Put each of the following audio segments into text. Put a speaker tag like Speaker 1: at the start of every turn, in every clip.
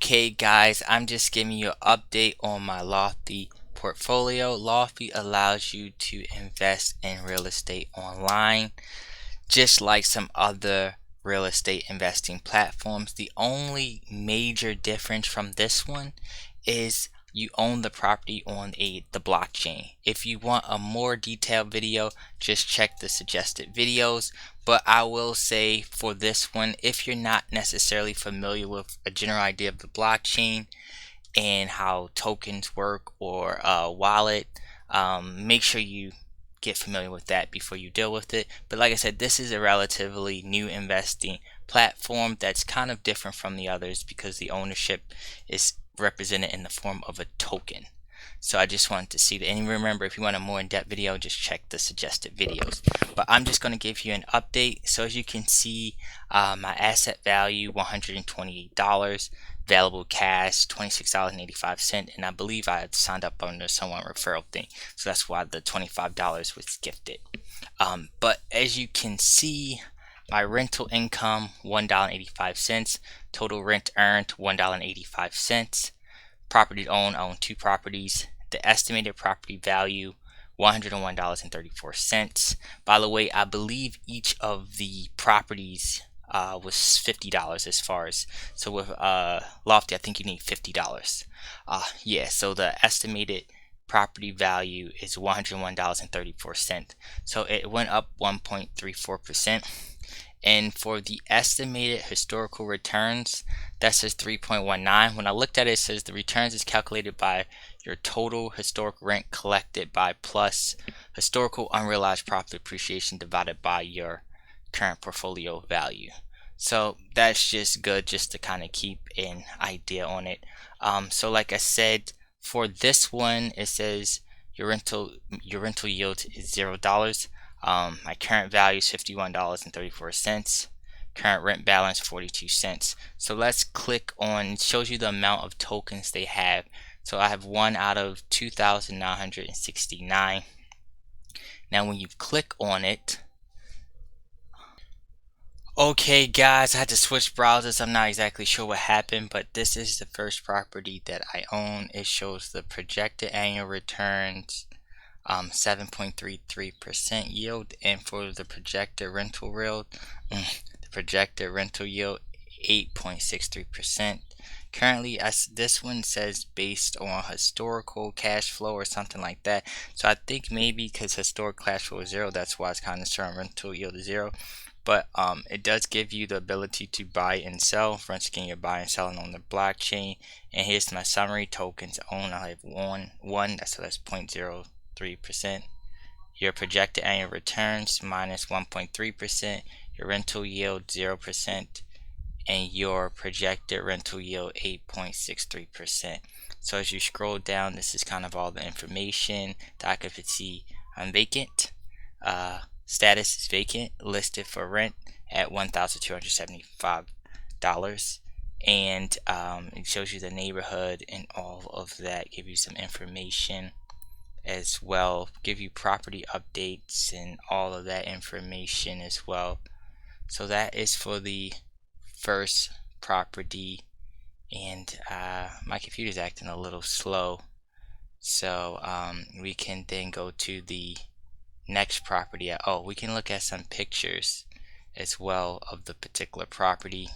Speaker 1: Okay guys, I'm just giving you an update on my Lofty portfolio. Lofty allows you to invest in real estate online, just like some other real estate investing platforms. The only major difference from this one is you own the property on the blockchain. If you want a more detailed video, just check the suggested videos. But I will say for this one, if you're not necessarily familiar with a general idea of the blockchain and how tokens work or a wallet, make sure you get familiar with that before you deal with it. But like I said, this is a relatively new investing platform that's kind of different from the others because the ownership is represented in the form of a token. So I just wanted to see that. And remember, if you want a more in-depth video, just check the suggested videos. But I'm just going to give you an update. So as you can see, my asset value $128, available cash $26.85, and I believe I had signed up under someone referral thing, so that's why the $25 was gifted. But as you can see, my rental income $1.85, total rent earned $1.85. Property owned, I own 2 properties. The estimated property value $101.34. By the way, I believe each of the properties was $50 as far as, so with Lofty I think you need $50. Yeah, so the estimated property value is $101.34. So it went up 1.34%. And for the estimated historical returns, that says 3.19. When I looked at it, it says the returns is calculated by your total historic rent collected by plus historical unrealized profit appreciation divided by your current portfolio value. So that's just good just to kind of keep an idea on it. So like I said, for this one, it says your rental yield is $0. My current value is $51.34. Current rent balance 42 cents. So let's click on, it shows you the amount of tokens they have. So I have 1 out of 2,969. Now when you click on it, okay guys, I had to switch browsers. I'm not exactly sure what happened, but this is the first property that I own. It shows the projected annual returns 7.33% yield, and for the projected rental yield, 8.63%. Currently, this one says based on historical cash flow or something like that. So I think maybe because historic cash flow is 0, that's why it's kind of showing rental yield is 0. But it does give you the ability to buy and sell. For instance, you're buying and selling on the blockchain. And here's my summary: tokens owned, I have one. So that's 0.03%. Your projected annual returns minus 1.3%. Your rental yield 0%, and your projected rental yield 8.63%. So as you scroll down, this is kind of all the information. The occupancy vacant. Status is vacant, listed for rent at $1,275, and it shows you the neighborhood and all of that. Give you some information as well, give you property updates and all of that information as well. So that is for the first property, and my computer's acting a little slow, so we can then go to the next property. Oh, we can look at some pictures as well of the particular property.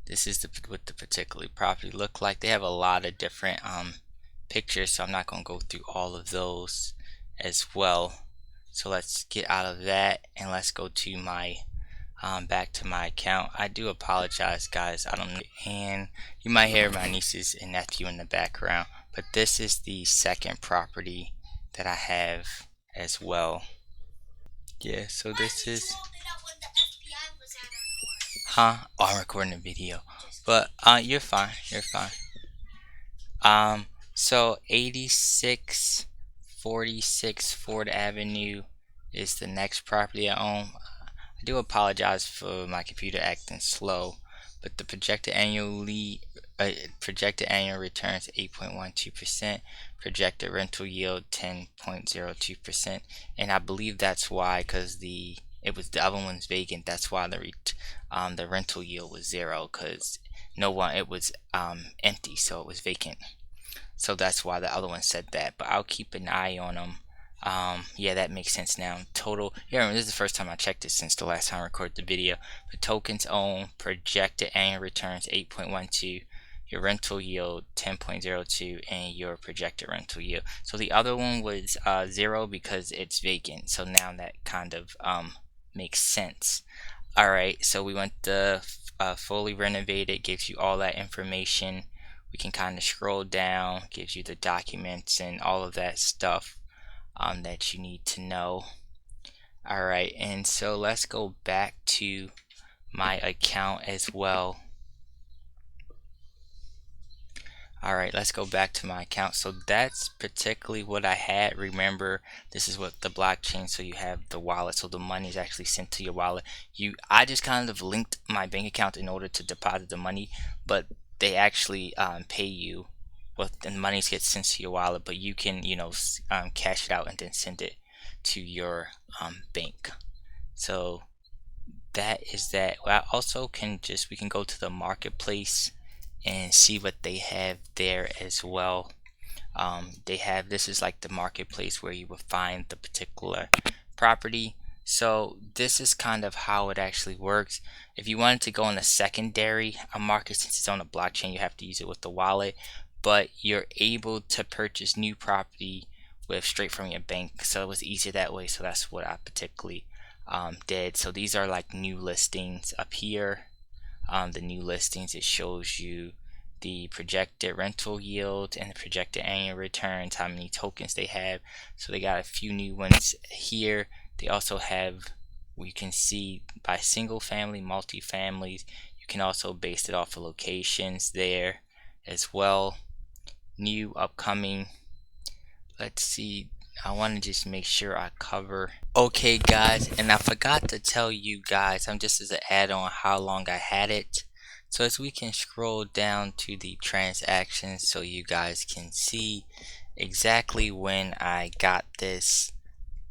Speaker 1: This is what the particular property look like. They have a lot of different pictures, so I'm not going to go through all of those as well. So let's get out of that and let's go to my back to my account. I do apologize guys, I don't know, and you might hear my nieces and nephew in the background, but this is the second property that I have as well. Yeah, so this is oh, I'm recording a video, but you're fine. So 8646 Ford Avenue is the next property I own. I do apologize for my computer acting slow, but the projected annual returns 8.12%, projected rental yield 10.02%, and I believe that's why, because the other one's vacant. That's why the rental yield was 0, because no one, it was empty, so it was vacant. So that's why the other one said that, but I'll keep an eye on them. Yeah, that makes sense now. Total, yeah, remember, this is the first time I checked it since the last time I recorded the video. The tokens own projected annual returns 8.12, your rental yield 10.02, and your projected rental yield. So the other one was 0 because it's vacant. So now that kind of makes sense. Alright, so we went the fully renovated, gives you all that information. We can kind of scroll down, gives you the documents and all of that stuff that you need to know. Alright, and so let's go back to my account as well. Alright, let's go back to my account. So that's particularly what I had. Remember, this is what the blockchain, so you have the wallet, so the money is actually sent to your wallet. I just kind of linked my bank account in order to deposit the money, but they actually pay you, well, the money gets sent to your wallet, but you can, cash it out and then send it to your bank. So that is that. I also we can go to the marketplace and see what they have there as well. They have, this is like the marketplace where you will find the particular property. So this is kind of how it actually works. If you wanted to go on a secondary market, since it's on a blockchain, you have to use it with the wallet, but you're able to purchase new property with straight from your bank, so it was easier that way. So that's what I particularly did. So these are like new listings up here. The new listings, it shows you the projected rental yield and the projected annual returns, how many tokens they have. So they got a few new ones here. They also have, we can see by single family, multi-families. You can also base it off of locations there as well. New upcoming, let's see, I want to just make sure I cover. Okay guys, and I forgot to tell you guys, I'm just as an add-on, how long I had it. So as we can scroll down to the transactions so you guys can see exactly when I got this.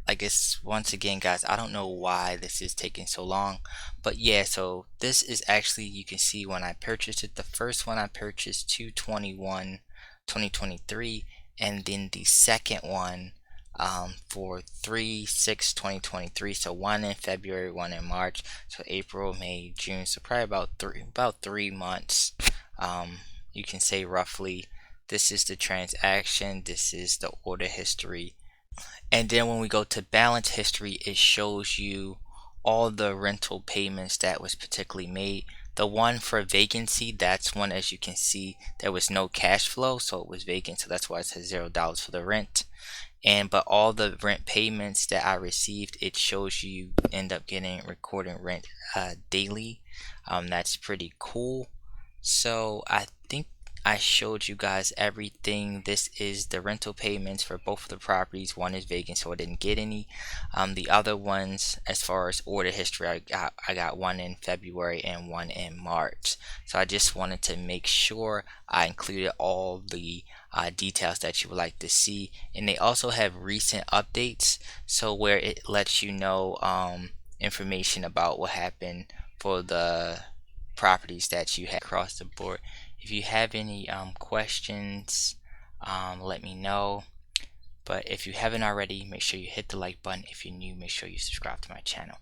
Speaker 1: I guess once again guys, I don't know why this is taking so long, but yeah, so this is actually, you can see when I purchased it. The first one I purchased 2/21/2023, and then the second one for 3/6/2023. So one in February, one in March, so April, May, June, so probably about 3 months. You can say roughly. This is the transaction, this is the order history. And then when we go to balance history, it shows you all the rental payments that was particularly made. The one for vacancy, that's one, as you can see, there was no cash flow, so it was vacant, so that's why it says $0 for the rent. But all the rent payments that I received, it shows you end up recording rent daily. That's pretty cool. So I think I showed you guys everything. This is the rental payments for both of the properties. One is vacant, so I didn't get any. The other ones, as far as order history, I got one in February and one in March. So I just wanted to make sure I included all the details that you would like to see. And they also have recent updates, so where it lets you know information about what happened for the properties that you had across the board. If you have any questions, let me know. But if you haven't already, make sure you hit the like button. If you're new, make sure you subscribe to my channel.